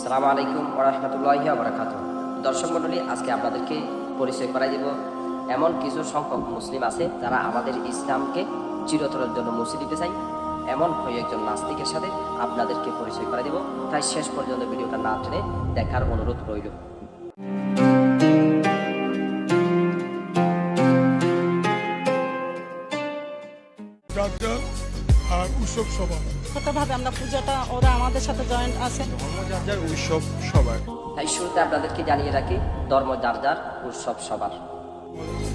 আসসালামু আলাইকুম ওয়া রাহমাতুল্লাহি ওয়া বারাকাতুহু। দর্শক মণ্ডলী, আজকে আপনাদেরকে পরিচয় করাই দেব এমন কিছু সংখ্যক মুসলিম আছে যারা আমাদের ইসলামকে চিরতরের জন্য মুছে দিতে চায়। এমন একজন নাস্তিকের সাথে আপনাদেরকে পরিচয় করাই দেব, তাই শেষ পর্যন্ত ভিডিওটা না টেনে দেখার অনুরোধ রইল। উৎসব সভা ছোটভাবে আমরা পূজাটা ওরা আমাদের সাথে জয়েন্ট আছে। যার উৎসব সবার তাই শুরুতে আপনাদেরকে জানিয়ে রাখি, ধর্ম যার যার, উৎসব সবার।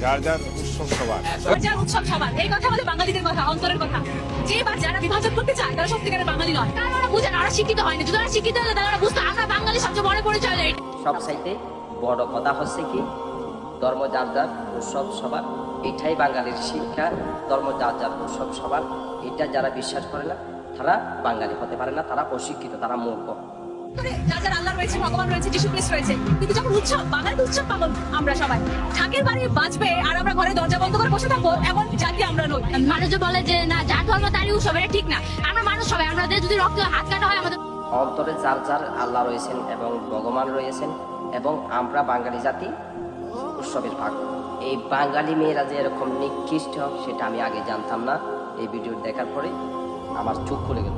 যার যার উৎসব সবার যার উৎসব সবার, এই কথা বলে বাঙালিদের কথা, অন্তরের কথা। যে বা যারা বিভাজন করতে চায় তারা সত্যিকারের বাঙালি নয়, কারণ ওরা বুঝেন, ওরা শিক্ষিত হয়নি। যদি ওরা শিক্ষিত হলে তারা বুঝতো আমরা বাঙালি সবচেয়ে বড় পরিচয় নেই। সব চাইতে বড় কথা হচ্ছে কি, ধর্ম যার যার, উৎসব সবার। এটাই বাঙালির শিক্ষা, ধর্ম যার যার, উৎসব সবার। এটা যারা বিশ্বাস করে না তারা বাঙালি হতে পারে না, তারা অশিক্ষিত, তারা মূর্খ। যার যার আল্লাহ রয়েছে, ভগবান রয়েছে, যিশু খ্রিস্ট রয়েছে, কিন্তু যখন উৎসব, বাঙালি উৎসব পাগল আমরা সবাই। ঠাকের বাড়ি বাজবে আর আমরা ঘরে দরজা বন্ধ করে বসে থাকবো, এমন জাতি আমরা নই। মানুষ বলে যে না, যার ধর্ম তারই উৎসব, এটা ঠিক না। আমরা মানুষ সবাই, আমাদের যদি রক্ত হাত কাটা হয়, আমাদের অন্তরে যার যার আল্লাহ রয়েছেন এবং ভগবান রয়েছেন, এবং আমরা বাঙালি জাতি উৎসবের ভাগ। এই বাঙালি মেয়েরা যে এরকম নিকৃষ্ট সেটা আমি আগে জানতাম না। এই ভিডিও দেখার পরে আমার চোখ খুলে গেল।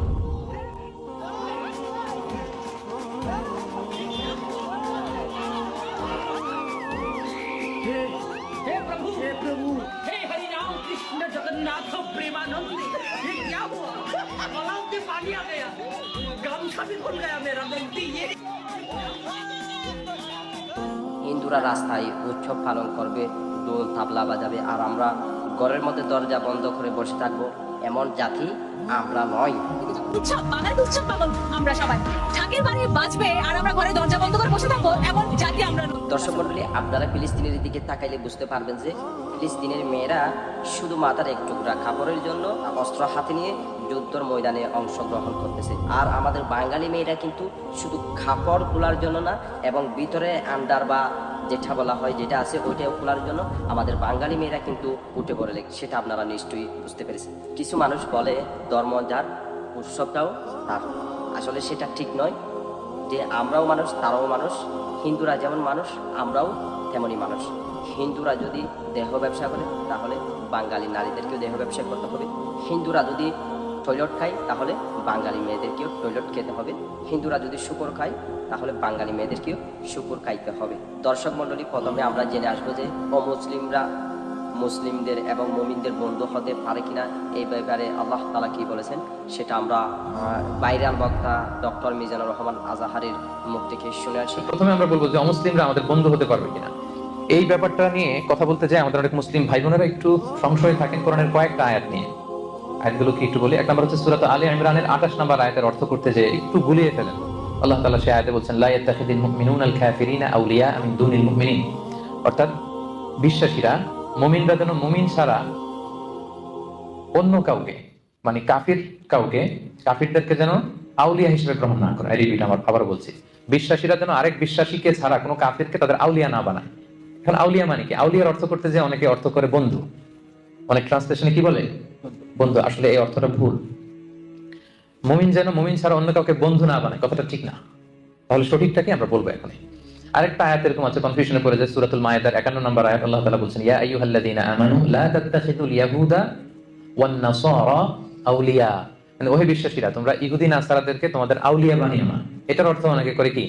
हे प्रभु हे हरि राम कृष्ण जगन्नाथ प्रेमानंद, ये क्या हुआ? गलाव में पानी आ गया, गमछा भी खुल गया मेरा। गलती ये হিন্দুরা রাস্তায় উৎসব পালন করবে, দোল তাবলা বাজাবে, আর আমরা ঘরের মধ্যে দরজা বন্ধ করে বসে থাকবো, এমন জাতি আমরা নয়। উৎসব, বাঙালি উৎসব পাগল আমরা সবাই। ঠাকের বাড়ি বাজবে আর আমরা ঘরে দরজা বন্ধ করে বসে থাকবো, এমন জাতি আমরা নই। দর্শক মণ্ডলী, আপনারা ফিলিস্তিনের দিকে তাকাইলে বুঝতে পারবেন যে ফিলিস্তিনের মেয়েরা শুধু মাথার এক টুকরা কাপড়ের জন্য অস্ত্র হাতে নিয়ে যুদ্ধের ময়দানে অংশগ্রহণ করতেছে। আর আমাদের বাঙালি মেয়েরা কিন্তু শুধু কাপড় খোলার জন্য না, এবং ভিতরে আন্ডার বা যেটা বলা হয় যেটা আছে ওইটাও খোলার জন্য আমাদের বাঙালি মেয়েরা কিন্তু উঠে পড়ে লেগে, সেটা আপনারা নিশ্চয়ই বুঝতে পেরেছেন। কিছু মানুষ বলে ধর্ম যার, উৎসবটাও তার। আসলে সেটা ঠিক নয়, যে আমরাও মানুষ, তারাও মানুষ। হিন্দুরা যেমন মানুষ, আমরাও তেমনই মানুষ। হিন্দুরা যদি দেহ ব্যবসা করে তাহলে বাঙালি নারীদেরকেও দেহ ব্যবসা করতে হবে। হিন্দুরা যদি টয়লেট খায় তাহলে বাঙালি মেয়েদেরকেও টয়লেট খেতে হবে। হিন্দুরা যদি শুকর খায় তাহলে বাঙালি মেয়েদেরকেও শুকর খাইতে হবে। দর্শক মণ্ডলী, প্রথমে আমরা জেনে আসবো যে অমুসলিমরা মুসলিমদের এবং মুমিনদের বন্ধু হতে পারে কিনা। এই ব্যাপারে আল্লাহ তাআলা কি বলেছেন সেটা আমরা ভাইরাল বক্তা ডক্টর মিজানুর রহমান আজাহারের মুখ থেকে শুনে আসি। প্রথমে আমরা বলবো যে অমুসলিমরা আমাদের বন্ধু হতে পারবে কিনা। এই ব্যাপারটা নিয়ে কথা বলতে যাই আমাদের অনেক মুসলিম ভাই বোনেরা একটু সংশয়ে থাকেন কোরআনের কয়েকটা আয়াত নিয়ে। আয়াতগুলো কি একটু বলি। এক নম্বর হচ্ছে সূরা আলে ইমরানের 28 নম্বর আয়াতের অর্থ করতে যে একটু গুলিয়ে ফেলেন। আল্লাহ তাআলা সেই আয়াতে বলছেন লা ইয়াত্তাখিযুল মুমিনুনাল কাফিরিনা আউলিয়া মিন দুনিল মুমিনিন, অর্থাৎ বিশ্বাসীরা, মুমিনরা যেন মুমিন ছাড়া অন্য কাউকে, মানে কাফির কাউকে, কাফিরদেরকে যেন আউলিয়া হিসেবে গ্রহণ না করে। রিপিট, আমার আবার বলছি, বিশ্বাসীরা যেন আরেক বিশ্বাসীকে ছাড়া কোনো কাফিরকে তাদের আউলিয়া না বানায়। এখন আউলিয়া মানে কি? আউলিয়ার অর্থ করতে যে অনেকে অর্থ করে বন্ধু, অনেক ট্রান্সলেশনে কি বলে বন্ধু। আসলে এই অর্থটা ভুল। মুমিন যেন মুমিন ছাড়া অন্য কাউকে বন্ধু না বানায়, কথাটা ঠিক না। তাহলে সঠিকটা কি আমরা বলবো এখনই। আরেকটা আয়াত এরকম আছে, কনফিউশনে পড়ে যায়, সূরাতুল মায়েদার 51 নম্বর আয়াত। আল্লাহ তাআলা বলছেন ইয়া আইয়ুহাল্লাযীনা আমানু লা তাত্তাখিযুল ইয়াহুদা ওয়ান নাসারা আউলিয়া, মানে ওহে বিশ্বাসীরা, তোমরা ইহুদি নাসারাদেরকে তোমাদের আউলিয়া বানিও না। এটার অর্থ অনেকে করে কি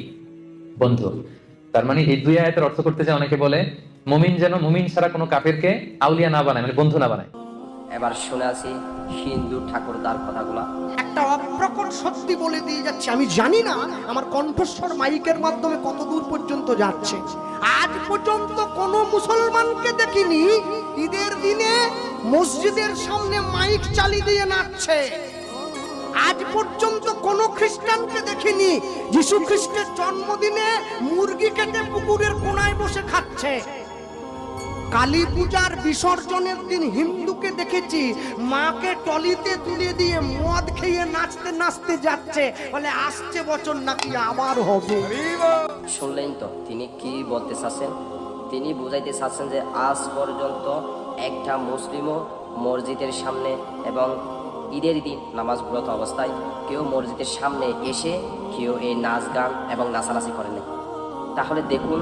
বন্ধু। তার মানে এই দুই আয়াতের অর্থ করতে যায় অনেকে বলে মুমিন যেন মুমিন ছাড়া কোনো কাফিরকে আউলিয়া না বানায়, মানে বন্ধু না বানায়। এবার শুনে আসি হিন্দু ঠাকুরদার কথাগুলা। একটা অপ্রকট সত্যি বলে দিয়ে যাচ্ছে, আমি জানি না আমার কণ্ঠস্বর মাইকের মাধ্যমে কত দূর পর্যন্ত যাচ্ছে। আজ পর্যন্ত কোন মুসলমানকে দেখিনি ঈদের দিনে মসজিদের সামনে মাইক চালিয়ে দিয়ে নাচছে। আজ পর্যন্ত কোন খ্রিস্টানকে দেখিনি যিশু খ্রিস্টের জন্মদিনে মুরগি কেটে পুকুরের কোনায় বসে খাচ্ছে। কালী পূজার বিসর্জনের দিন হিন্দুকে দেখেছি মাকে টলিতে তুলে দিয়ে মদ খেয়ে নাচতে নাচতে যাচ্ছে, বলে আসছে বছর নাকি আবার হবে। শুনলেন তো তিনি কি বলতে চাচ্ছেন। তিনি বুঝাইতে চাচ্ছেন যে আজ পর্যন্ত একটা মুসলিমও মসজিদের সামনে এবং ঈদের দিন নামাজ ব্রত অবস্থায় কেউ মসজিদের সামনে এসে কেউ এই নাচ গান এবং নাচানাচি করে নেই। তাহলে দেখুন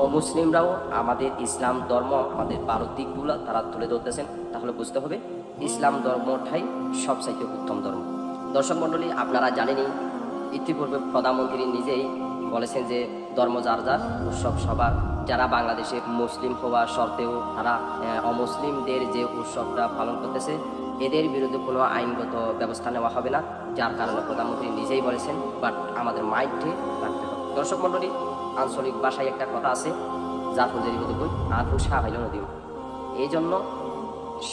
অমুসলিমরাও আমাদের ইসলাম ধর্ম, আমাদের ভারত দিকগুলো তারা তুলে ধরতেছেন। তাহলে বুঝতে হবে ইসলাম ধর্মটাই সবচাইতে উত্তম ধর্ম। দর্শক মণ্ডলী, আপনারা জানেনই ইতিপূর্বে প্রধানমন্ত্রী নিজেই বলেছেন যে ধর্ম যার যার, উৎসব সবার। যারা বাংলাদেশে মুসলিম হওয়া সত্ত্বেও তারা অমুসলিমদের যে উৎসবটা পালন করতেছে এদের বিরুদ্ধে কোনো আইনগত ব্যবস্থা নেওয়া হবে না, যার কারণে প্রধানমন্ত্রী নিজেই বলেছেন। বাট আমাদের মাইন্ডে রাখতে হবে। দর্শক মণ্ডলী, আঞ্চলিক ভাষায় একটা কথা আছে, যা ফুজের মতো বই আর হুসা হইল নদী। এই জন্য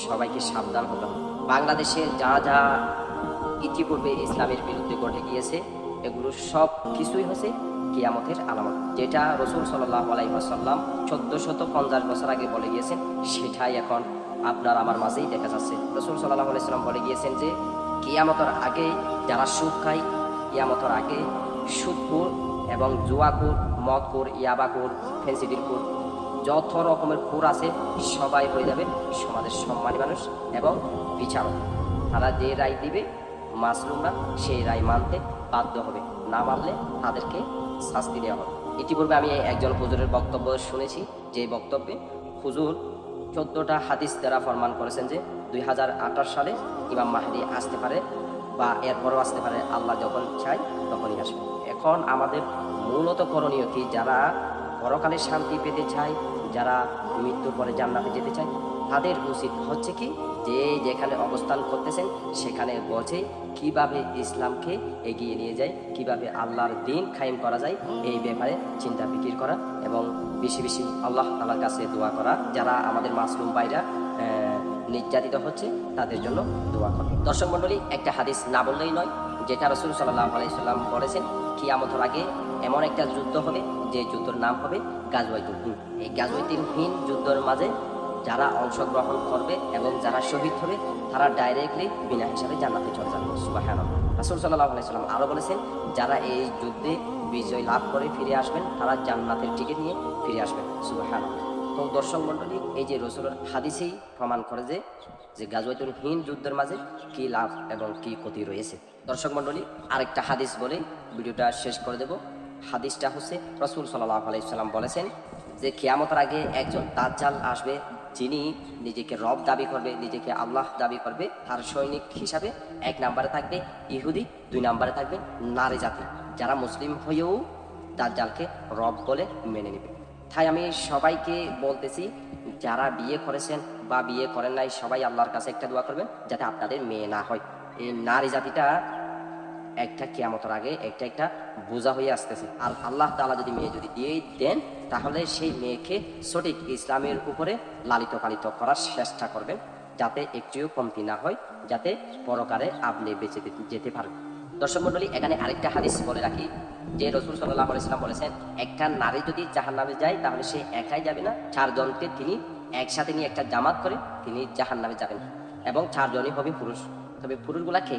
সবাইকে সাবধান হতে হবে। বাংলাদেশে যা যা ইতিপূর্বে ইসলামের বিরুদ্ধে ঘটে গিয়েছে এগুলো সব কিছুই হচ্ছে কিয়ামতের আলামত। যেটা রসুল সাল্লাল্লাহু আলাইহি ওয়াসাল্লাম 1450 বছর আগে বলে গিয়েছেন সেটাই এখন আপনার আমার মাঝেই দেখা যাচ্ছে। রসুল সাল্লাল্লাহু আলাইহি ওয়াসাল্লাম বলে গিয়েছেন যে কিয়ামতের আগে যারা সুদ খায়, কিয়ামতের আগে সুদখোর এবং জুয়াখোর, মদখোর, ইয়াবাখোর, ফেন্সিডিলখোর, যত রকমের খুর আছে সবাই হয়ে যাবে সমাজের সম্মানী মানুষ এবং বিচারক। তারা যে রায় দিবে মাসলুমরা সেই রায় মানতে বাধ্য হবে, না মানলে তাদেরকে শাস্তি দেওয়া হবে। ইতিপূর্বে আমি একজন হুজুরের বক্তব্য শুনেছি, যে বক্তব্যে হুজুর 14টা হাদিস দ্বারা ফরমান করেছেন যে 2028 সালে ইমাম মাহদী আসতে পারে বা এরপরও আসতে পারে, আল্লাহ যখন চায় তখনই আসবে। এখন আমাদের মূলত করণীয় কি? যারা পরকালে শান্তি পেতে চায়, যারা মৃত্যুর পরে জান্নাতে যেতে চায়, তাদের উচিত হচ্ছে কি যে যেখানে অবস্থান করতেছেন সেখানে বসে কিভাবে ইসলামকে এগিয়ে নিয়ে যায়, কিভাবে আল্লাহর দিন কায়েম করা যায় এই ব্যাপারে চিন্তা ফিকির করা এবং বেশি বেশি আল্লাহ তাআলার কাছে দোয়া করা। যারা আমাদের মাসলুম ভাইরা নির্যাতিত হচ্ছে তাদের জন্য দোয়া করা। দর্শক মণ্ডলী, একটা হাদিস না বললেই নয়, যেটা রাসূল সাল্লাল্লাহু আলাইহি সাল্লাম বলেছেন কিয়ামতের আগে এমন একটা যুদ্ধ হবে যে যুদ্ধের নাম হবে গাজওয়াতুল হিন্দ। এই গাজওয়াতুল হিন্দ যুদ্ধের মাঝে যারা অংশগ্রহণ করবে এবং যারা শহীদ হবে তারা ডাইরেক্টলি বিনা হিসাবে জান্নাতে চলে যাবে। সুবহানাল্লাহ। রাসূল সাল্লাল্লাহু আলাইহি সাল্লাম আরো বলেছেন যারা এই যুদ্ধে বিজয় লাভ করে ফিরে আসবেন তারা জান্নাতের টিকিট নিয়ে ফিরে আসবেন। সুবহানাল্লাহ। তো দর্শক মণ্ডলী, এই যে রাসূলের হাদিসেই প্রমাণ করে যে গাজওয়াতুল হিন্দ যুদ্ধের মাঝে কি লাভ এবং কি ক্ষতি রয়েছে। দর্শক মণ্ডলী, আরেকটা হাদিস বলে ভিডিওটা শেষ করে দেব। হাদিসটা হচ্ছে রাসূল সাল্লাল্লাহু আলাইহি সাল্লাম বলেছেন যে কিয়ামতের আগে একজন দাজ্জাল আসবে, যিনি নিজেকে রব দাবি করবে, নিজেকে আল্লাহ দাবি করবে। তার সৈনিক হিসাবে 1 নম্বরে থাকবে ইহুদি, 2 নম্বরে থাকবে নারী জাতি, যারা মুসলিম হয়েও দাজ্জালকে রব বলে মেনে নেবে। তাই আমি সবাইকে বলতেছি, যারা বিয়ে করেছেন বা বিয়ে করেন নাই সবাই আল্লাহর কাছে একটা দোয়া করবেন যাতে আপনাদের মেয়ে না হয়। এই নারী জাতিটা একটা কিয়ামতের আগে একটা বোঝা হয়ে আসতেছে। আর আল্লাহ তাআলা যদি মেয়ে যদি দিয়ে দেন তাহলে সেই মেয়েকে সঠিক ইসলামের উপরে লালিত পালিত করার চেষ্টা করবেন, যাতে একটুও কমতি না হয়, যাতে পরকালে আপনি বেঁচে যেতে পারেন। দর্শক মণ্ডলী, এখানে আরেকটা হাদিস বলে রাখি যে রাসূল সাল্লাল্লাহু আলাইহি সাল্লাম বলেছেন একটা নারী যদি জাহান্নামে যায় তাহলে সে একাই যাবে না, 4 জনকে তিনি একসাথে নিয়ে একটা জামাত করে তিনি জাহান্নামে যাবেন এবং 4 জনই হবে পুরুষ। তবে পুরুষগুলা কে?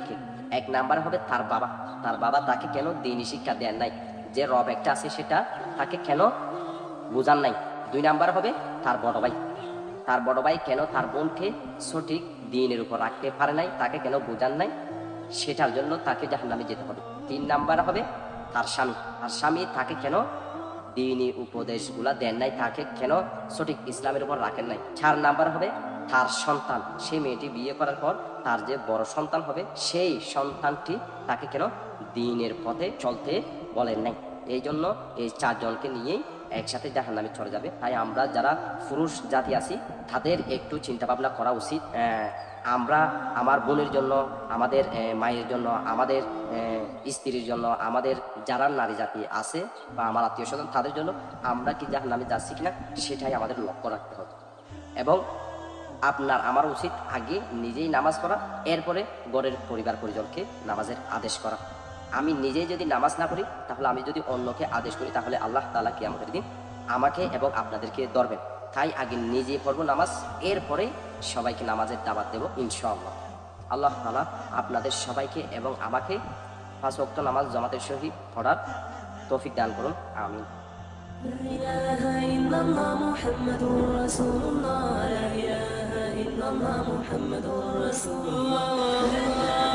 1 নাম্বার হবে তার বাবা। তার বাবা তাকে কেন দ্বীনি শিক্ষা দেন নাই, যে রব একটা আছে সেটা তাকে কেন বোঝান নাই। 2 নাম্বার হবে তার বড় ভাই। তার বড় ভাই কেন তার বোনকে সঠিক দ্বীনের উপর রাখতে পারে নাই, তাকে কেন বোঝান নাই, সেটার জন্য তাকে জাহান্নামে যেতে হবে। 3 নাম্বার হবে তার স্বামী। আর স্বামী তাকে কেন দ্বীনি উপদেশগুলা দেন নাই, তাকে কেন সঠিক ইসলামের উপর রাখেন নাই। 4 নাম্বার হবে তার সন্তান। সেই মেয়েটি বিয়ে করার পর তার যে বড় সন্তান হবে সেই সন্তানটি তাকে কেন দ্বীনের পথে চলতে বলেন নাই। এই জন্য এই 4 জনকে নিয়েই একসাথে জাহান্নামে চলে যাবে। তাই আমরা যারা পুরুষ জাতি আছি তাদের একটু চিন্তা ভাবনা করা উচিত। আমরা আমার বোনের জন্য, আমাদের মায়ের জন্য, আমাদের স্ত্রীর জন্য, আমাদের যারা নারী জাতি আছে বা আমার আত্মীয় স্বজন তাদের জন্য আমরা কি জাহান্নামে যাচ্ছি কিনা সেটাই আমাদের লক্ষ্য রাখতে হবে। এবং আপনার আমার উচিত আগে নিজেই নামাজ পড়া, এরপরে ঘরের পরিবার পরিজনকে নামাজের আদেশ করা। আমি নিজেই যদি নামাজ না পড়ি তাহলে আমি যদি অন্যকে আদেশ করি তাহলে আল্লাহ তাআলা কিয়ামতের দিন আমাকে এবং আপনাদেরকে ধরবেন। তাই আগে নিজে পড়বো নামাজ, এরপরে সবাইকে নামাজের দাওয়াত দেব ইনশাআল্লাহ। আল্লাহ তাআলা আপনাদের সবাইকে এবং আমাকে 5 ওয়াক্ত নামাজ জামাতের সহিত পড়ার তৌফিক দান করুন, আমিন। إله إلا الله محمد رسول الله لا إله إلا الله محمد رسول الله